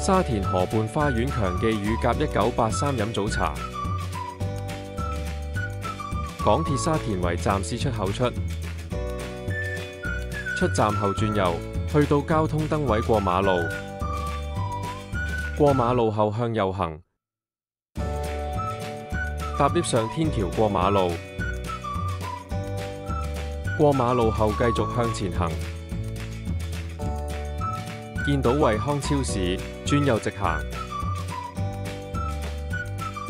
沙田河畔花園強記乳鴿1983飲早茶。港鐵沙田圍站 C 出口出站後轉右，去到交通燈位過馬路，過馬路後向右行，搭 lift 上天橋過馬路，過馬路後繼續向前行，見到惠康超市，轉右直行，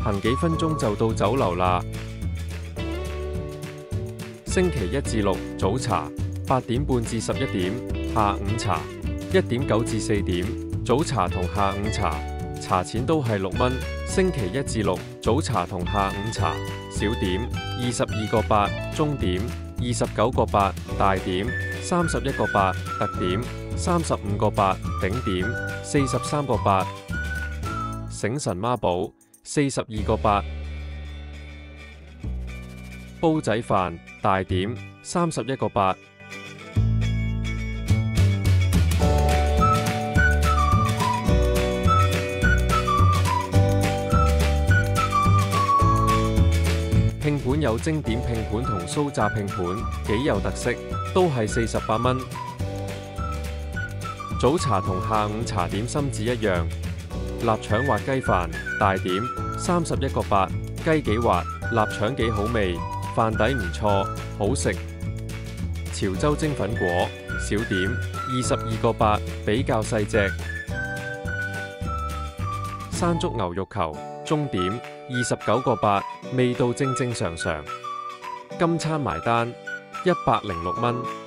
行幾分鐘就到酒樓啦。星期1至6早茶8點半至11點，下午茶1點9至4點，早茶同下午茶，茶錢都係6蚊。星期1至6早茶同下午茶，小點22個8，中點29個8，大點31個8，特點35個8，頂點43個8，醒神孖寶42個8，煲仔飯大點31個8。拼盤有蒸點拼盤同酥炸拼盤，幾有特色，都係48蚊。早茶同下午茶點心紙一樣。臘腸滑雞飯大點31個8，雞幾滑，臘腸幾好味，飯底唔錯，好食。潮州蒸粉果小點22個8，比較細隻。山竹牛肉球中點29個8，味道正正常常。今餐埋單106蚊。